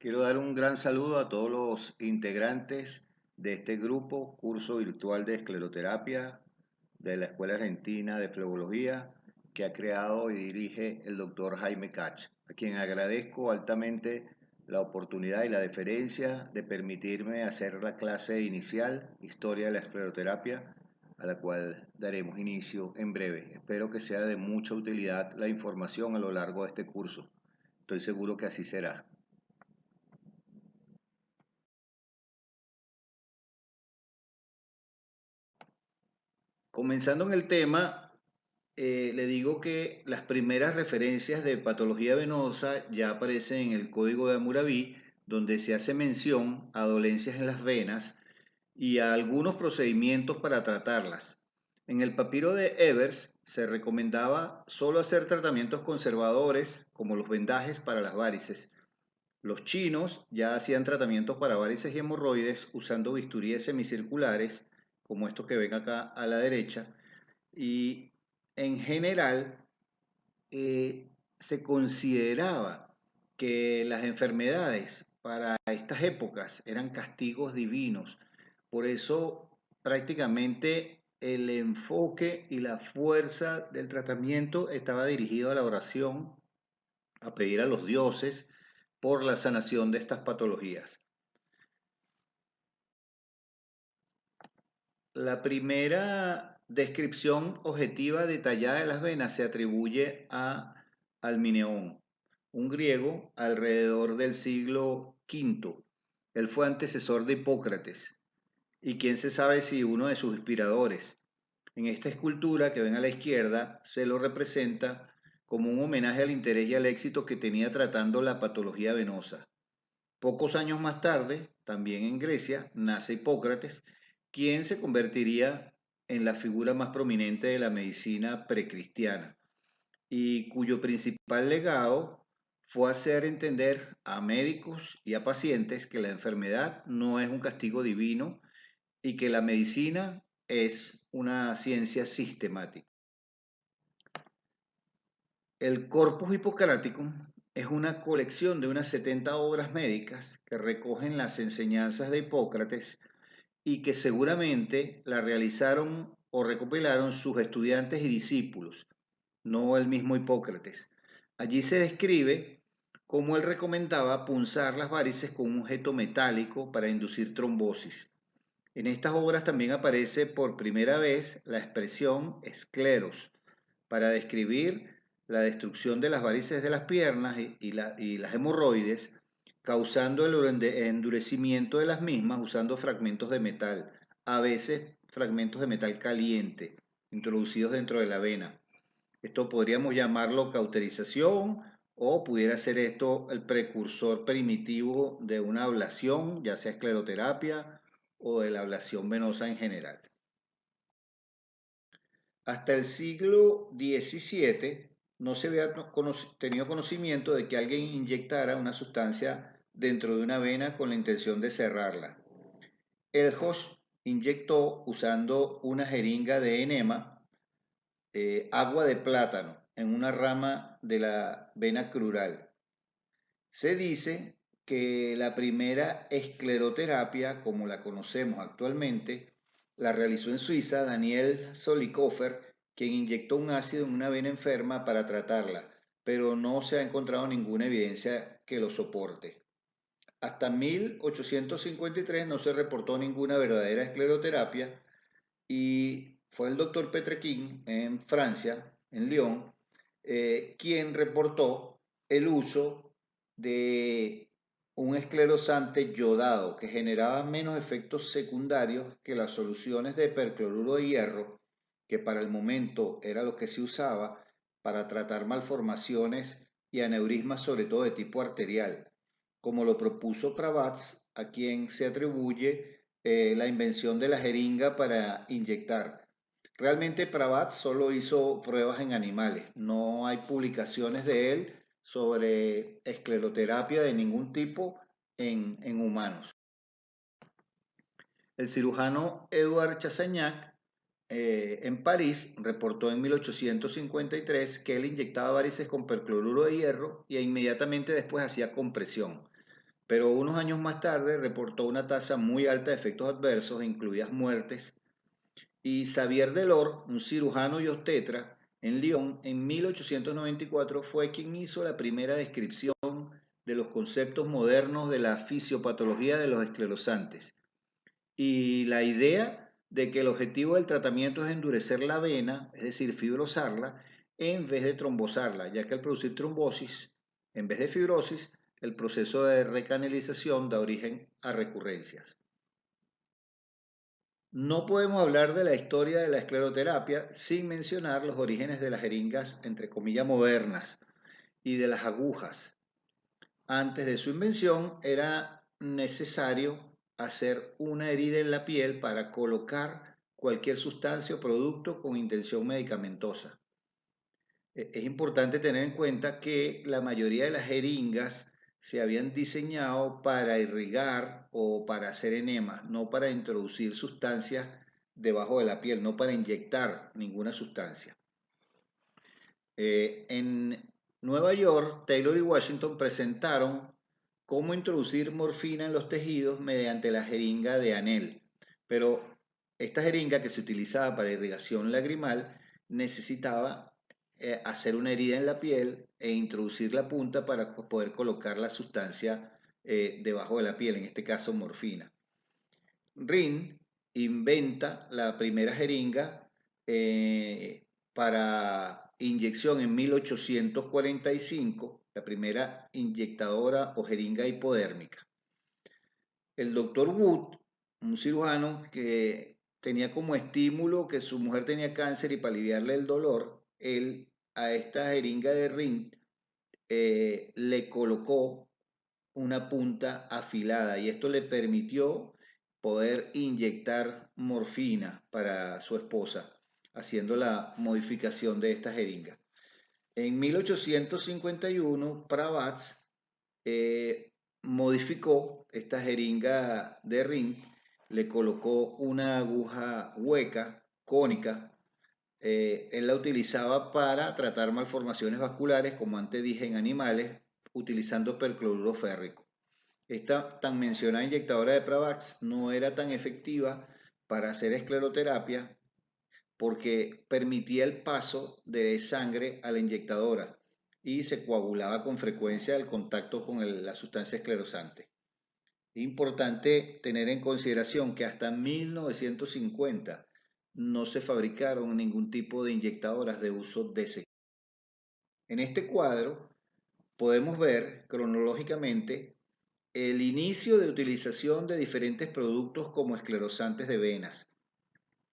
Quiero dar un gran saludo a todos los integrantes de este grupo, curso virtual de escleroterapia de la Escuela Argentina de Flebología, que ha creado y dirige el doctor Jaime Kach, a quien agradezco altamente la oportunidad y la deferencia de permitirme hacer la clase inicial, Historia de la Escleroterapia, a la cual daremos inicio en breve. Espero que sea de mucha utilidad la información a lo largo de este curso. Estoy seguro que así será. Comenzando en el tema, le digo que las primeras referencias de patología venosa ya aparecen en el Código de Hammurabi, donde se hace mención a dolencias en las venas y a algunos procedimientos para tratarlas. En el papiro de Evers se recomendaba solo hacer tratamientos conservadores, como los vendajes para las varices. Los chinos ya hacían tratamientos para varices y hemorroides usando bisturíes semicirculares, como estos que ven acá a la derecha, y en general se consideraba que las enfermedades para estas épocas eran castigos divinos. Por eso prácticamente el enfoque y la fuerza del tratamiento estaba dirigido a la oración, a pedir a los dioses por la sanación de estas patologías. La primera descripción objetiva detallada de las venas se atribuye a Almineón, un griego alrededor del siglo V. Él fue antecesor de Hipócrates y quién se sabe si uno de sus inspiradores. En esta escultura que ven a la izquierda se lo representa como un homenaje al interés y al éxito que tenía tratando la patología venosa. Pocos años más tarde, también en Grecia, nace Hipócrates, quien se convertiría en la figura más prominente de la medicina precristiana y cuyo principal legado fue hacer entender a médicos y a pacientes que la enfermedad no es un castigo divino y que la medicina es una ciencia sistemática. El Corpus Hippocraticum es una colección de unas 70 obras médicas que recogen las enseñanzas de Hipócrates y que seguramente la realizaron o recopilaron sus estudiantes y discípulos, no el mismo Hipócrates. Allí se describe cómo él recomendaba punzar las varices con un objeto metálico para inducir trombosis. En estas obras también aparece por primera vez la expresión escleros para describir la destrucción de las varices de las piernas y las hemorroides, causando el endurecimiento de las mismas usando fragmentos de metal, a veces fragmentos de metal caliente, introducidos dentro de la vena. Esto podríamos llamarlo cauterización o pudiera ser esto el precursor primitivo de una ablación, ya sea escleroterapia o de la ablación venosa en general. Hasta el siglo XVII no se había tenido conocimiento de que alguien inyectara una sustancia dentro de una vena con la intención de cerrarla. Ehlers inyectó usando una jeringa de enema agua de plátano en una rama de la vena crural. Se dice que la primera escleroterapia, como la conocemos actualmente, la realizó en Suiza Daniel Zollikofer, quien inyectó un ácido en una vena enferma para tratarla, pero no se ha encontrado ninguna evidencia que lo soporte. Hasta 1853 no se reportó ninguna verdadera escleroterapia y fue el doctor Petrequin en Francia, en Lyon, quien reportó el uso de un esclerosante yodado que generaba menos efectos secundarios que las soluciones de percloruro de hierro, que para el momento era lo que se usaba para tratar malformaciones y aneurismas, sobre todo de tipo arterial, como lo propuso Pravatz, a quien se atribuye la invención de la jeringa para inyectar. Realmente Pravat solo hizo pruebas en animales, no hay publicaciones de él sobre escleroterapia de ningún tipo en humanos. El cirujano Edouard Chassaignac en París reportó en 1853 que él inyectaba varices con percloruro de hierro y inmediatamente después hacía compresión. pero unos años más tarde reportó una tasa muy alta de efectos adversos, incluidas muertes, y Xavier Delors, un cirujano y obstetra en Lyon, en 1894 fue quien hizo la primera descripción de los conceptos modernos de la fisiopatología de los esclerosantes. Y la idea de que el objetivo del tratamiento es endurecer la vena, es decir, fibrosarla, en vez de trombosarla, ya que al producir trombosis, en vez de fibrosis, el proceso de recanalización da origen a recurrencias. No podemos hablar de la historia de la escleroterapia sin mencionar los orígenes de las jeringas, entre comillas, modernas y de las agujas. Antes de su invención era necesario hacer una herida en la piel para colocar cualquier sustancia o producto con intención medicamentosa. Es importante tener en cuenta que la mayoría de las jeringas se habían diseñado para irrigar o para hacer enemas, no para introducir sustancias debajo de la piel, no para inyectar ninguna sustancia. En Nueva York, Taylor y Washington presentaron cómo introducir morfina en los tejidos mediante la jeringa de Anel, pero esta jeringa que se utilizaba para irrigación lagrimal necesitaba hacer una herida en la piel e introducir la punta para poder colocar la sustancia debajo de la piel, en este caso morfina. Rin inventa la primera jeringa para inyección en 1845, la primera inyectadora o jeringa hipodérmica. El doctor Wood, un cirujano que tenía como estímulo que su mujer tenía cáncer y para aliviarle el dolor, él a esta jeringa de Rin le colocó una punta afilada y esto le permitió poder inyectar morfina para su esposa, haciendo la modificación de esta jeringa. En 1851, Pravats modificó esta jeringa de Ring, le colocó una aguja hueca, cónica. Él la utilizaba para tratar malformaciones vasculares, como antes dije, en animales, utilizando percloruro férrico. Esta tan mencionada inyectadora de Pravax no era tan efectiva para hacer escleroterapia porque permitía el paso de sangre a la inyectadora y se coagulaba con frecuencia al contacto con la sustancia esclerosante. Es importante tener en consideración que hasta 1950 no se fabricaron ningún tipo de inyectadoras de uso DC. En este cuadro podemos ver cronológicamente el inicio de utilización de diferentes productos como esclerosantes de venas.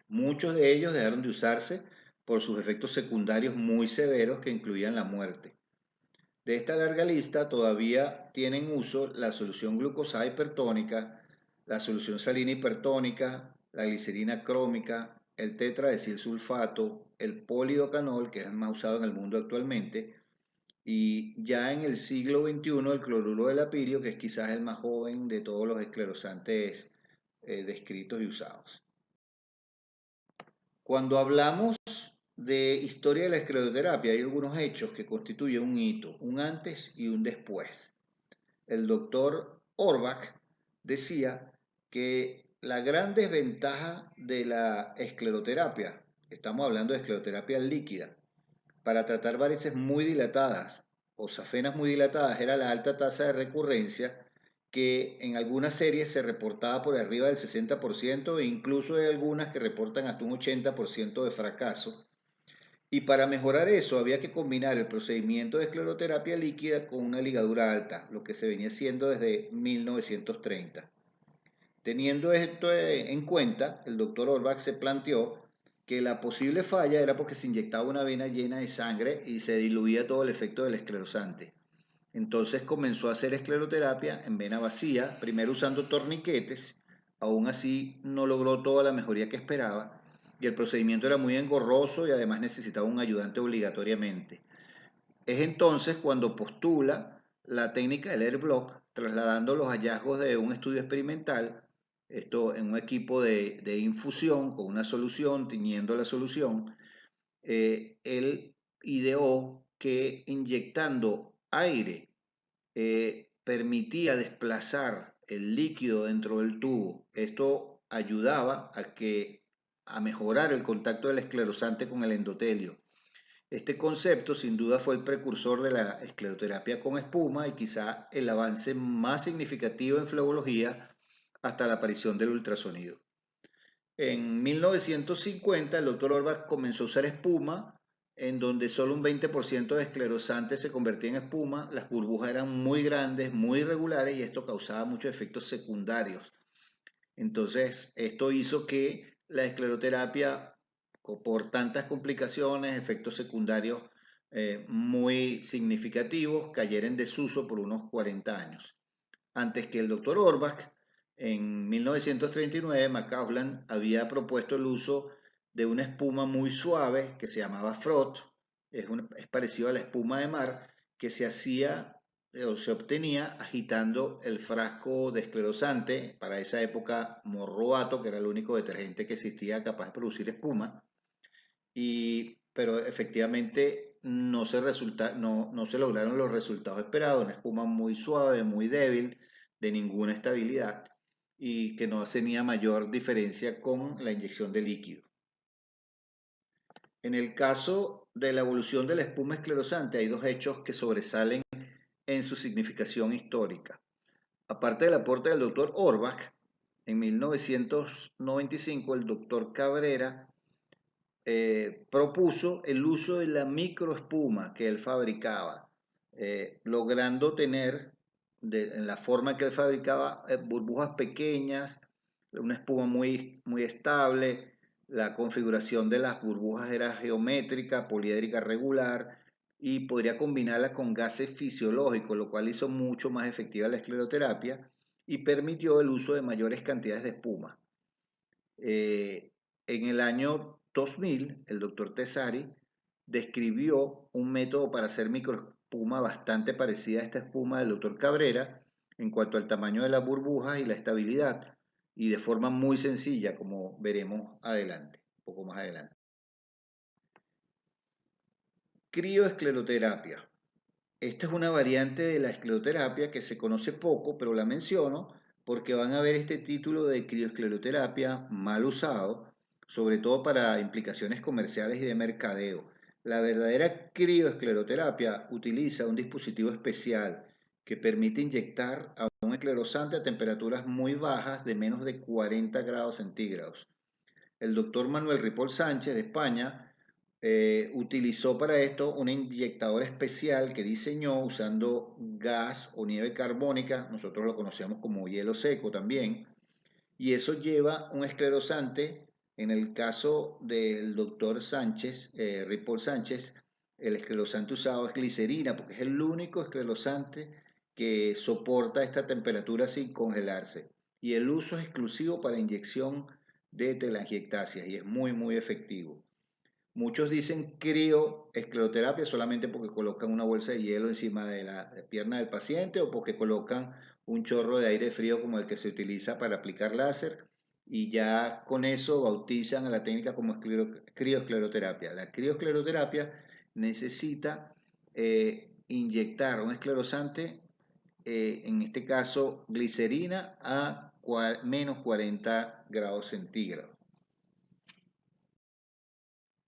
Muchos de ellos dejaron de usarse por sus efectos secundarios muy severos que incluían la muerte. De esta larga lista todavía tienen uso la solución glucosada hipertónica, la solución salina hipertónica, la glicerina crómica, el tetradesilsulfato, el polidocanol, que es el más usado en el mundo actualmente, y ya en el siglo XXI el cloruro de lapirio, que es quizás el más joven de todos los esclerosantes descritos y usados. Cuando hablamos de historia de la escleroterapia, hay algunos hechos que constituyen un hito, un antes y un después. El doctor Orbach decía que la gran desventaja de la escleroterapia, estamos hablando de escleroterapia líquida, para tratar varices muy dilatadas o safenas muy dilatadas, era la alta tasa de recurrencia, que en algunas series se reportaba por arriba del 60% e incluso hay algunas que reportan hasta un 80% de fracaso. Y para mejorar eso había que combinar el procedimiento de escleroterapia líquida con una ligadura alta, lo que se venía haciendo desde 1930. Teniendo esto en cuenta, el doctor Orbach se planteó que la posible falla era porque se inyectaba una vena llena de sangre y se diluía todo el efecto del esclerosante. Entonces comenzó a hacer escleroterapia en vena vacía, primero usando torniquetes, aún así no logró toda la mejoría que esperaba y el procedimiento era muy engorroso y además necesitaba un ayudante obligatoriamente. Es entonces cuando postula la técnica del air block, trasladando los hallazgos de un estudio experimental, esto en un equipo de infusión con una solución, tiñendo la solución. Él ideó que inyectando aire permitía desplazar el líquido dentro del tubo. Esto ayudaba a mejorar el contacto del esclerosante con el endotelio. Este concepto sin duda fue el precursor de la escleroterapia con espuma y quizá el avance más significativo en flebología hasta la aparición del ultrasonido. En 1950 el doctor Orbach comenzó a usar espuma en donde solo un 20% de esclerosante se convertía en espuma, las burbujas eran muy grandes, muy irregulares y esto causaba muchos efectos secundarios. Entonces, esto hizo que la escleroterapia, por tantas complicaciones, efectos secundarios muy significativos, cayera en desuso por unos 40 años. Antes que el doctor Orbach, en 1939, McCausland había propuesto el uso de una espuma muy suave que se llamaba Frott, es parecido a la espuma de mar, que se hacía o se obtenía agitando el frasco de esclerosante, para esa época Morroato, que era el único detergente que existía capaz de producir espuma, pero efectivamente no se lograron los resultados esperados, una espuma muy suave, muy débil, de ninguna estabilidad y que no tenía mayor diferencia con la inyección de líquido. En el caso de la evolución de la espuma esclerosante hay dos hechos que sobresalen en su significación histórica. Aparte del aporte del doctor Orbach, en 1995 el doctor Cabrera propuso el uso de la microespuma que él fabricaba, logrando tener en la forma que él fabricaba burbujas pequeñas, una espuma muy estable, la configuración de las burbujas era geométrica, poliédrica regular y podría combinarla con gases fisiológicos, lo cual hizo mucho más efectiva la escleroterapia y permitió el uso de mayores cantidades de espuma. En el año 2000, el doctor Tesari describió un método para hacer microespuma bastante parecida a esta espuma del doctor Cabrera en cuanto al tamaño de las burbujas y la estabilidad, y de forma muy sencilla, como veremos adelante, un poco más adelante. Crioescleroterapia. Esta es una variante de la escleroterapia que se conoce poco, pero la menciono porque van a ver este título de crioescleroterapia mal usado, sobre todo para implicaciones comerciales y de mercadeo. La verdadera crioescleroterapia utiliza un dispositivo especial que permite inyectar a un esclerosante a temperaturas muy bajas de menos de 40 grados centígrados. El doctor Manuel Ripoll Sánchez de España utilizó para esto un inyectador especial que diseñó usando gas o nieve carbónica, nosotros lo conocemos como hielo seco también, y eso lleva un esclerosante. En el caso del doctor Sánchez, Ripoll Sánchez, el esclerosante usado es glicerina, porque es el único esclerosante que soporta esta temperatura sin congelarse. Y el uso es exclusivo para inyección de telangiectasias y es muy efectivo. Muchos dicen crioescleroterapia solamente porque colocan una bolsa de hielo encima de la pierna del paciente o porque colocan un chorro de aire frío como el que se utiliza para aplicar láser y ya con eso bautizan a la técnica como crioescleroterapia. La crioescleroterapia necesita inyectar un esclerosante, en este caso glicerina, a menos 40 grados centígrados.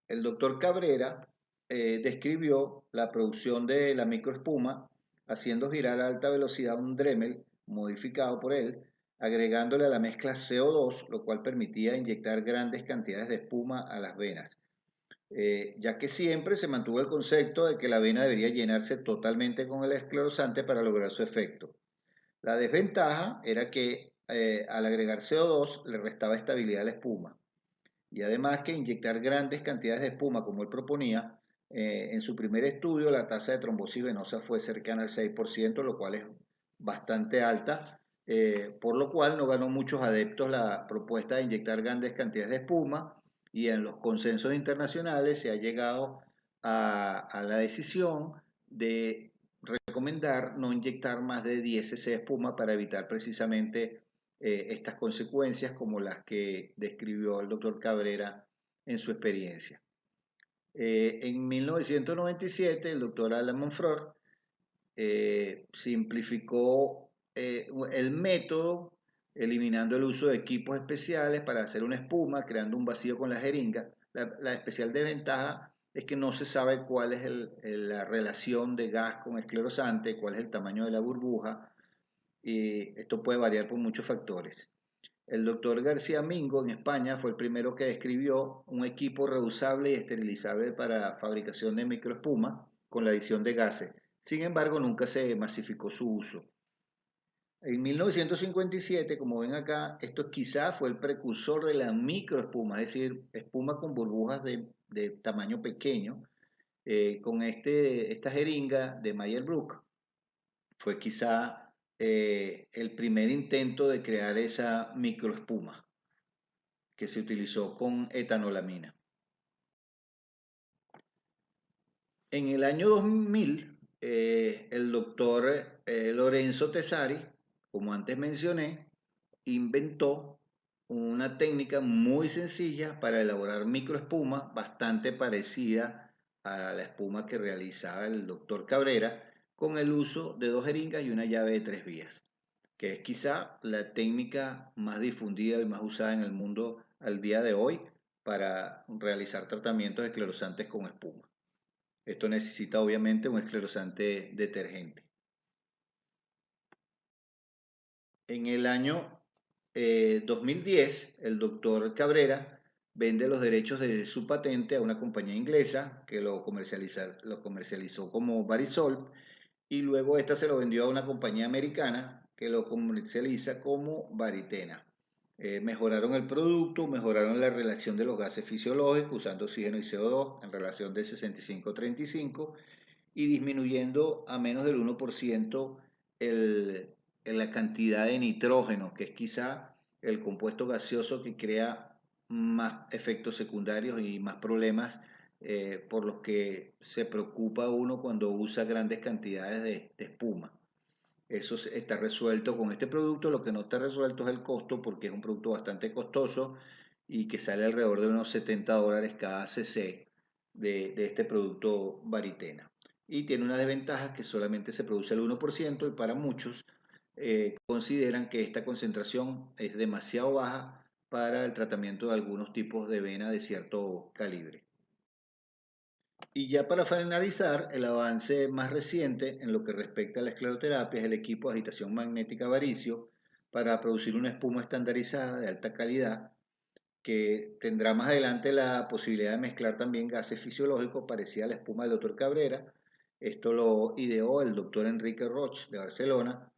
El doctor Cabrera describió la producción de la microespuma haciendo girar a alta velocidad un Dremel modificado por él, agregándole a la mezcla CO2, lo cual permitía inyectar grandes cantidades de espuma a las venas, ya que siempre se mantuvo el concepto de que la vena debería llenarse totalmente con el esclerosante para lograr su efecto. La desventaja era que al agregar CO2 le restaba estabilidad a la espuma y además que inyectar grandes cantidades de espuma como él proponía, en su primer estudio la tasa de trombosis venosa fue cercana al 6%, lo cual es bastante alta, por lo cual no ganó muchos adeptos la propuesta de inyectar grandes cantidades de espuma y en los consensos internacionales se ha llegado a la decisión de recomendar no inyectar más de 10 cc de espuma para evitar precisamente estas consecuencias como las que describió el doctor Cabrera en su experiencia. En 1997, el doctor Alan Monfort simplificó el método, eliminando el uso de equipos especiales para hacer una espuma, creando un vacío con la jeringa. La especial desventaja es que no se sabe cuál es la relación de gas con esclerosante, cuál es el tamaño de la burbuja, y esto puede variar por muchos factores. El doctor García Mingo en España fue el primero que describió un equipo reusable y esterilizable para fabricación de microespuma con la adición de gases. Sin embargo, nunca se masificó su uso. En 1957, como ven acá, esto quizá fue el precursor de la microespuma, es decir, espuma con burbujas de tamaño pequeño. Con esta jeringa de Mayer-Brook fue quizá el primer intento de crear esa microespuma que se utilizó con etanolamina. En el año 2000, el doctor Lorenzo Tesari, como antes mencioné, inventó una técnica muy sencilla para elaborar microespuma, bastante parecida a la espuma que realizaba el doctor Cabrera, con el uso de 2 jeringas y una llave de 3 vías, que es quizá la técnica más difundida y más usada en el mundo al día de hoy para realizar tratamientos esclerosantes con espuma. Esto necesita obviamente un esclerosante detergente. En el año 2010, el doctor Cabrera vende los derechos de su patente a una compañía inglesa que lo comercializó como Barisol, y luego esta se lo vendió a una compañía americana que lo comercializa como Baritena. Mejoraron el producto, mejoraron la relación de los gases fisiológicos usando oxígeno y CO2 en relación de 65-35 y disminuyendo a menos del 1% la cantidad de nitrógeno, que es quizá el compuesto gaseoso que crea más efectos secundarios y más problemas por los que se preocupa uno cuando usa grandes cantidades de espuma. Eso está resuelto con este producto. Lo que no está resuelto es el costo, porque es un producto bastante costoso y que sale alrededor de unos $70 cada cc de este producto Baritena. Y tiene una desventaja que solamente se produce el 1% y para muchos consideran que esta concentración es demasiado baja para el tratamiento de algunos tipos de vena de cierto calibre. Y ya para finalizar, el avance más reciente en lo que respecta a la escleroterapia es el equipo de agitación magnética Varicio para producir una espuma estandarizada de alta calidad que tendrá más adelante la posibilidad de mezclar también gases fisiológicos parecida a la espuma del doctor Cabrera. Esto lo ideó el doctor Enrique Roch de Barcelona.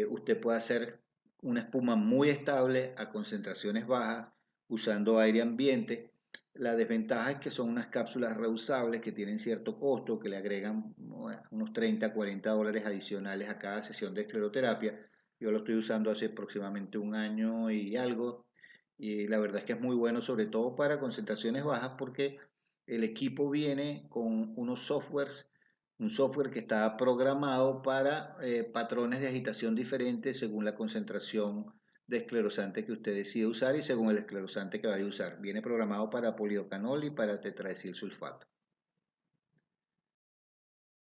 Usted puede hacer una espuma muy estable a concentraciones bajas usando aire ambiente. La desventaja es que son unas cápsulas reusables que tienen cierto costo, que le agregan unos 30, $40 adicionales a cada sesión de escleroterapia. Yo lo estoy usando hace aproximadamente un año y algo, y la verdad es que es muy bueno, sobre todo para concentraciones bajas, porque el equipo viene con unos softwares, un software que está programado para patrones de agitación diferentes según la concentración de esclerosante que usted decide usar y según el esclerosante que vaya a usar. Viene programado para poliocanol y para tetraetilsulfato.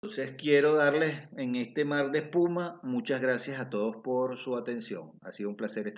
Entonces quiero darles en este mar de espuma muchas gracias a todos por su atención. Ha sido un placer estar